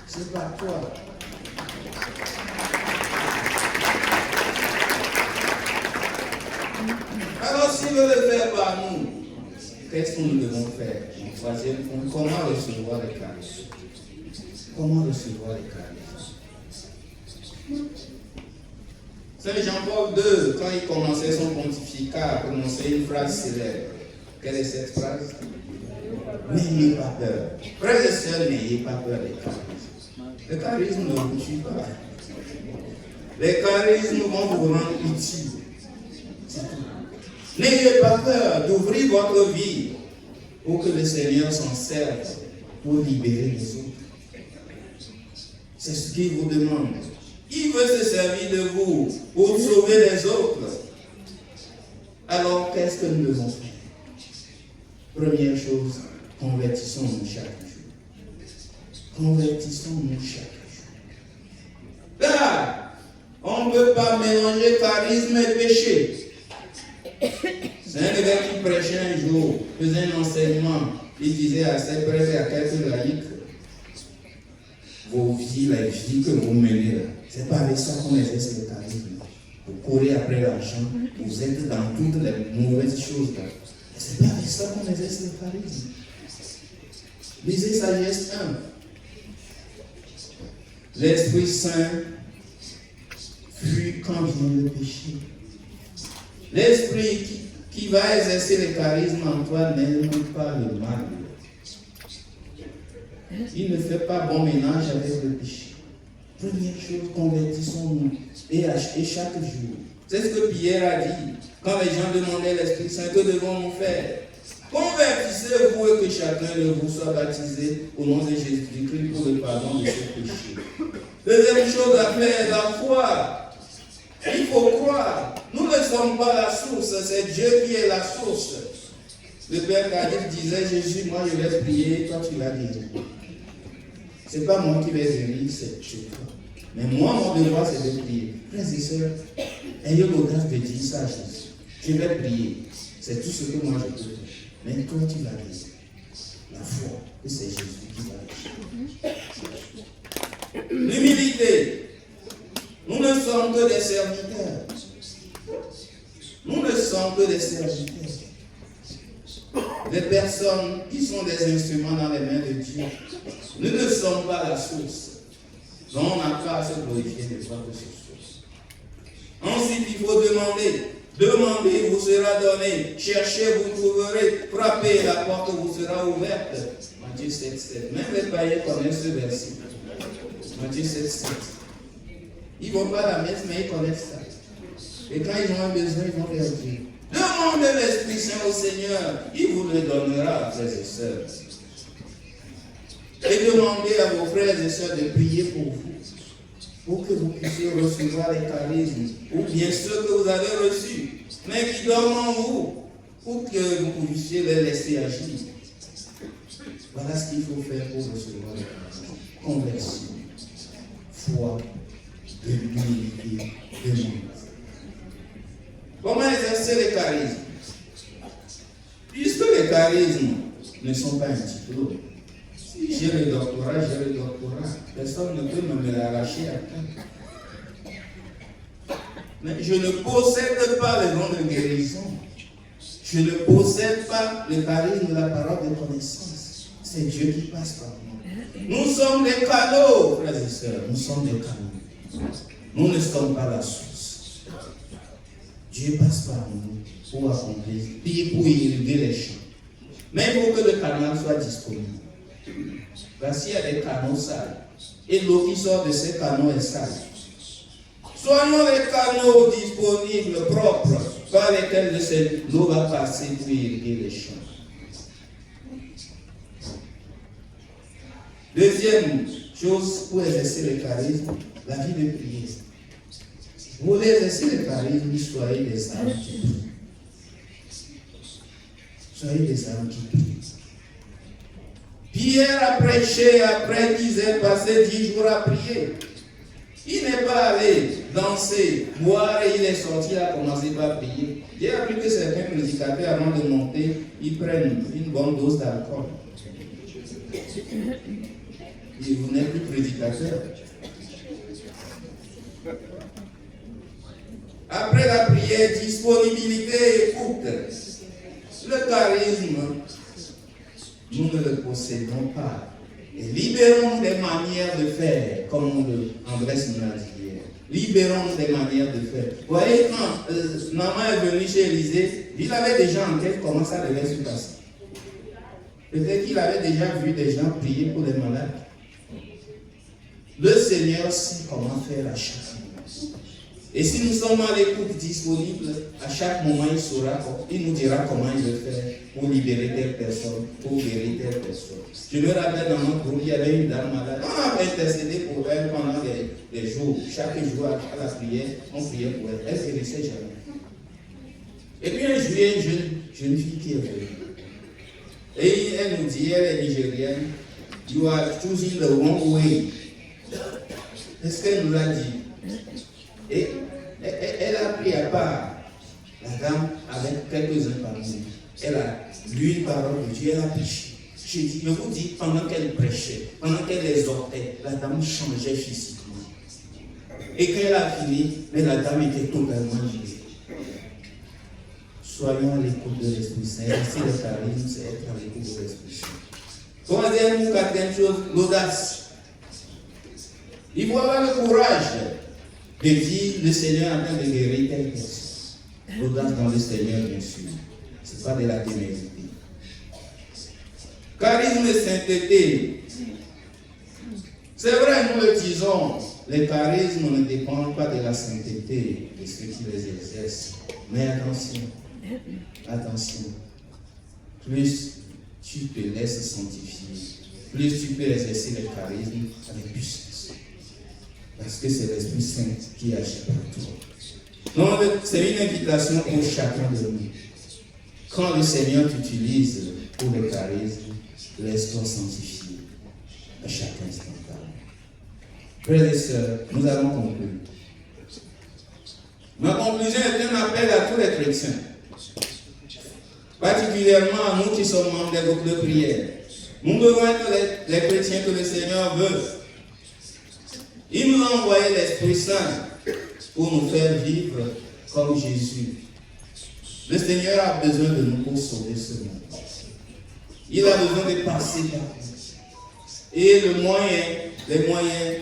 C'est pas toi. Alors s'il veut le faire par nous, qu'est-ce que nous devons faire? En 3e point, comment recevoir les cadeaux? Comment recevoir les cadeaux? Saint Jean-Paul II, quand il commençait son pontificat, a prononcé une phrase célèbre. Quelle est cette phrase? N'ayez pas peur. Frères et sœurs, n'ayez pas peur des charismes. Le charisme ne vous tue pas. Les charismes vont vous rendre utile. C'est tout. N'ayez pas peur d'ouvrir votre vie pour que le Seigneur s'en serve pour libérer les autres. C'est ce qu'il vous demande. Il veut se servir de vous pour sauver les autres. Alors, qu'est-ce que nous devons faire? Première chose, convertissons-nous chaque jour. Convertissons-nous chaque jour. Car on ne peut pas mélanger charisme et péché. C'est un gars qui prêchait un jour, faisait un enseignement. Il disait à ses prêtres et à quelques laïcs, vos vies, la vie que vous menez là, c'est pas avec ça qu'on exerce le charisme. Vous courez après l'argent, vous êtes dans toutes les mauvaises choses là. C'est pas avec ça qu'on exerce le charisme. Lisez Sagesse 1. L'Esprit Saint fuit quand vient le péché. L'Esprit qui va exercer le charisme en toi n'aime pas le mal. Il ne fait pas bon ménage avec le péché. Première chose, convertissons-nous et chaque jour. C'est ce que Pierre a dit. Quand les gens demandaient l'Esprit Saint, que devons-nous faire? Convertissez-vous et que chacun de vous soit baptisé au nom de Jésus-Christ pour le pardon de ses péchés. Deuxième chose à faire, la foi. Il faut croire. Nous ne sommes pas la source, c'est Dieu qui est la source. Le Père Kadif disait, Jésus, moi je vais prier, toi tu vas guérir. Ce n'est pas moi qui vais guérir, c'est toi. Mais moi, mon devoir, c'est de prier. Frères et sœurs, ayez l'audace de dire ça à Jésus. Je vais prier. C'est tout ce que moi je peux faire. Mais toi, tu vas guérir. La foi, que c'est Jésus qui va guérir. L'humilité. Nous ne sommes que des serviteurs. Nous ne sommes que des serviteurs. Des personnes qui sont des instruments dans les mains de Dieu. Nous ne sommes pas la source. Donc on n'a pas à se glorifier de quoi que ce soit. Ensuite, il faut demander. Demandez, vous sera donné. Cherchez, vous trouverez. Frappez, la porte vous sera ouverte. Matthieu 7, 7. Même les païens connaissent ce verset. Matthieu 7, 7. Ils ne vont pas à la messe, mais ils connaissent ça. Et quand ils ont un besoin, ils vont leur dire. Demandez l'Esprit Saint au Seigneur. Il vous le donnera, frères et sœurs. Et demandez à vos frères et sœurs de prier pour vous. Pour que vous puissiez recevoir les charismes. Ou bien ceux que vous avez reçus. Mais qui dorment en vous. Pour que vous puissiez les laisser agir. Voilà ce qu'il faut faire pour recevoir les charismes. Conversion. Foi. De l'humilité. De l'amour. Comment exercer les charismes? Puisque les charismes ne sont pas un diplôme. Si j'ai le doctorat, j'ai le doctorat. Personne ne peut me l'arracher à temps. Mais je ne possède pas le don de guérison. Je ne possède pas le charisme de la parole de connaissance. C'est Dieu qui passe par nous. Nous sommes des cadeaux, frères et sœurs. Nous sommes des cadeaux. Nous ne sommes pas la source. Dieu passe par nous pour accomplir, pour irriguer les champs. Mais il faut que le canal soit disponible. Voici, il y a des canaux sales. Et l'eau qui sort de ces canaux est sale. Soyons les canaux disponibles, propres, par lesquels l'eau va passer pour irriguer les champs. Deuxième chose pour exercer le charisme, la vie de prière. Vous voulez exercer le charisme, soyez des âmes qui prient. Soyez des âmes qui prient. Pierre a prêché après qu'ils aient passé 10 jours à prier. Il n'est pas allé danser, boire et il est sorti, il a commencé par prier. J'ai appris que certains prédicateurs, avant de monter, ils prennent une bonne dose d'alcool. Et vous n'êtes plus prédicateur. Après la prière, disponibilité, écoute. Le charisme, nous ne le possédons pas. Et libérons des manières de faire, comme Andrés nous l'a dit hier. Libérons des manières de faire. Vous voyez, quand Naaman est venu chez Élisée, il avait déjà en tête comment ça devait se passer. Peut-être qu'il avait déjà vu des gens prier pour les malades. Le Seigneur sait comment faire à chaque moment. Et si nous sommes à l'écoute disponible, à chaque moment, il nous dira comment il veut faire pour libérer telle personne, pour guérir telle personne. Je me rappelle dans notre groupe, il y avait une dame malade. On a intercédé pour elle pendant des jours. Chaque jour, à la prière, on priait pour elle. Elle ne guérissait jamais. Et puis un jour, il y a une jeune fille qui est venue. Et elle nous dit, elle est nigérienne, you are choosing the wrong way. Est-ce qu'elle nous l'a dit? Et elle a pris à part la dame avec quelques-uns parmi nous. Elle a lu une parole de Dieu, elle a prêché. Je vous dis, pendant qu'elle prêchait, pendant qu'elle exhortait, la dame changeait physiquement. Et quand elle a fini, mais la dame était totalement libérée. Soyons à l'écoute de l'Esprit Saint. Si le charisme, c'est être à l'écoute de l'Esprit Saint. Troisième ou quatrième chose, l'audace. Il faut avoir le courage de dire le Seigneur est en train de guérir telle personne. L'audace dans le Seigneur, bien sûr. Ce n'est pas de la témérité. Charisme et sainteté. C'est vrai, nous le disons, les charismes ne dépendent pas de la sainteté de ceux qui les exercent. Mais attention, attention. Plus tu te laisses sanctifier, plus tu peux exercer le charisme avec puissance. Parce que c'est l'Esprit Saint qui agit par toi. Donc, c'est une invitation pour chacun de nous. Quand le Seigneur t'utilise pour le charisme, laisse-toi sanctifier à chaque instant. Frères et sœurs, nous allons conclure. Ma conclusion est un appel à tous les chrétiens, particulièrement à nous qui sommes membres des groupes de prière. Nous devons être les chrétiens que le Seigneur veut. Il nous a envoyé l'Esprit Saint pour nous faire vivre comme Jésus. Le Seigneur a besoin de nous pour sauver ce monde. Il a besoin de passer par nous. Et les moyens,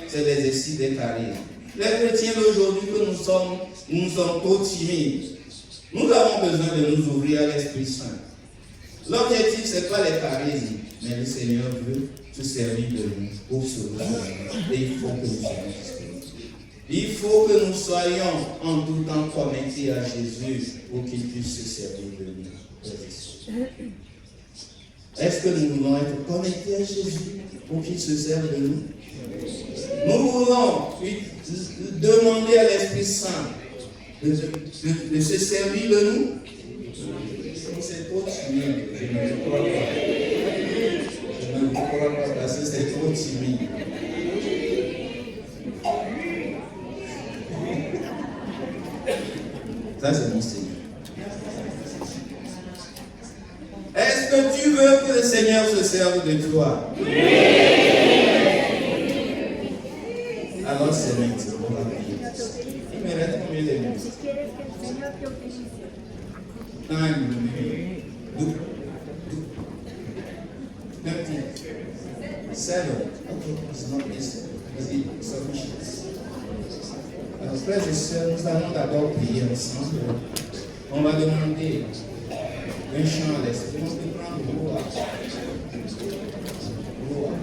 c'est l'exercice des charismes. Les chrétiens d'aujourd'hui que nous sommes trop timides. Nous avons besoin de nous ouvrir à l'Esprit Saint. L'objectif, ce n'est pas les charismes, mais le Seigneur veut se servir de nous pour sauver le monde. Et il faut que nous soyons disponibles. Il faut que nous soyons en tout temps connectés à Jésus pour qu'il puisse se servir de nous. Est-ce que nous voulons être connectés à Jésus pour qu'il se serve de nous? Nous voulons demander à l'Esprit Saint de se servir de nous. C'est trop timide. Je ne le crois pas. Je ne le crois pas parce que c'est trop timide. Ça, c'est mon Seigneur. Est-ce que tu veux que le Seigneur se serve de toi? Oui. Alors c'est maintenant pour la prière. Il me reste combien de minutes? Seven. Okay, it's not this. It's submission. Alors, frères et sœurs, nous allons d'abord prier ensemble. On va demander un chant à l'esprit. On peut prendre gloire. Gloire.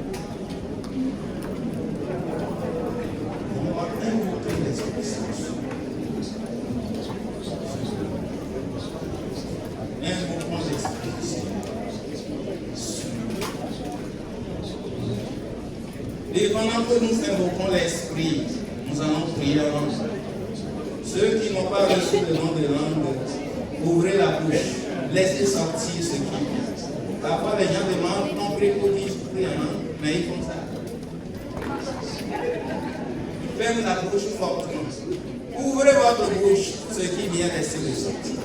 On va invoquer l'Esprit Saint. Invoquons l'Esprit Saint. Et pendant que nous invoquons l'Esprit, nous allons prier en langue. Ceux qui n'ont pas reçu le nom de langue, ouvrez la bouche, laissez sortir ce qui vient. Parfois les gens demandent, on prie pour qui je prie en langue, mais ils font ça. Fermez la bouche fortement. Ouvrez votre bouche, ce qui vient, laissez-le sortir.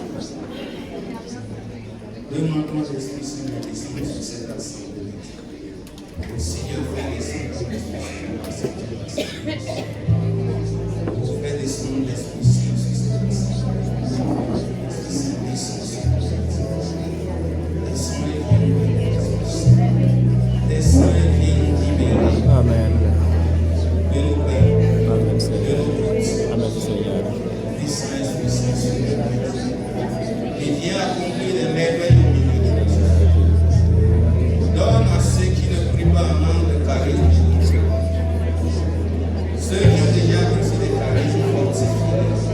Demandons à l'Esprit Saint de descendre sur cette assemblée. Le Seigneur fait descendre l'Esprit Saint. Fait descendre l'Esprit Saint sur cette assemblée. Descends et viens nous libérer. Amen. De nos peines. Amen, De Seigneur. nos doutes. Amen, Seigneur. Descends Esprit Saint sur nous. Et viens accomplir les merveilles du milieu de nous. Donne à ceux qui ne prient pas en langue de charisme. Ceux qui ont déjà reçu des charismes fortifiés.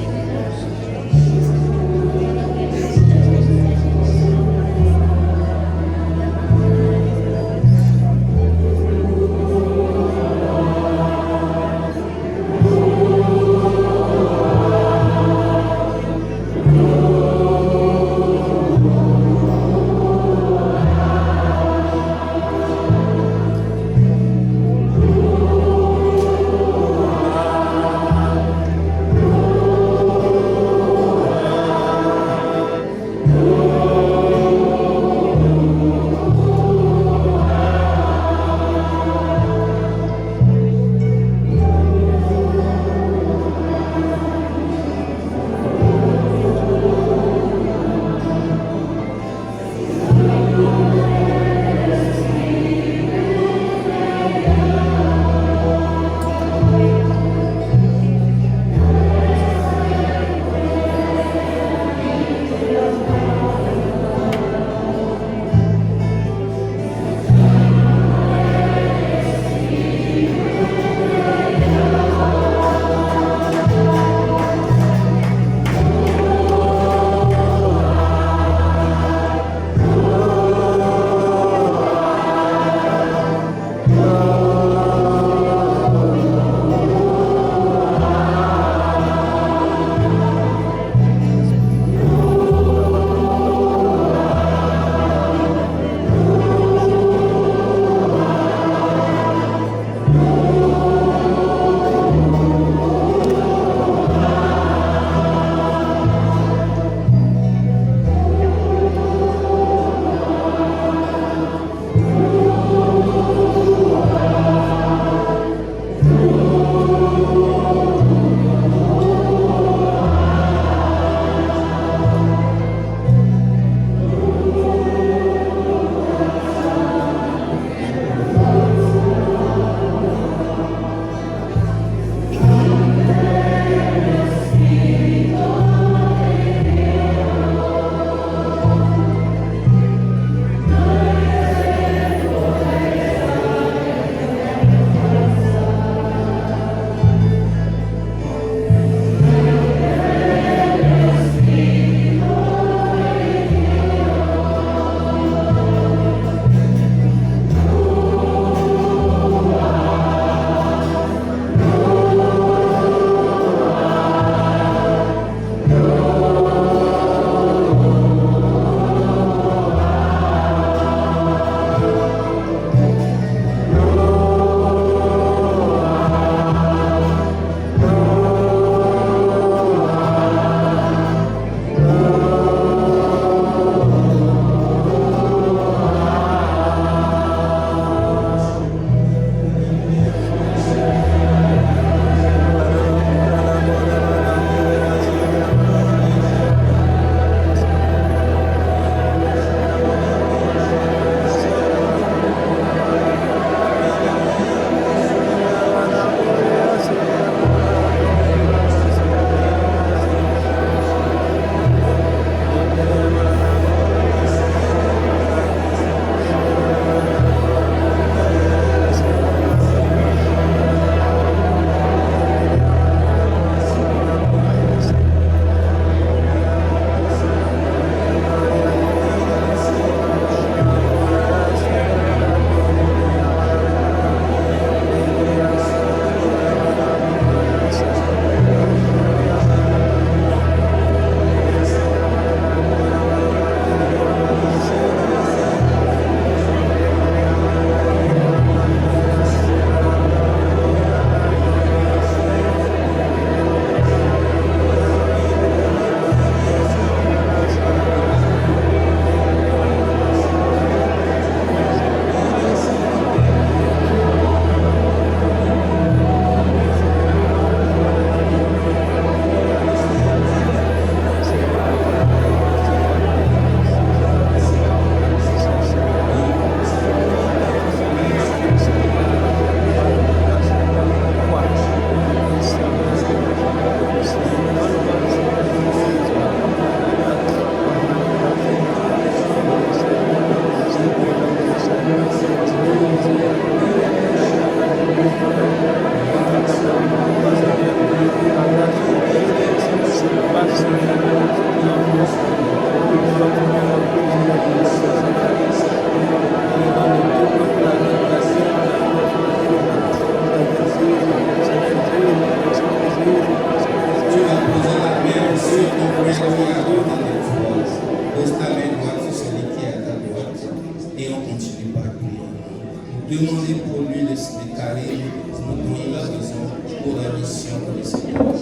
demander pour lui les charismes, nous donner la raison pour la mission que le Seigneur.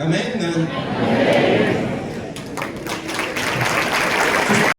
Amen.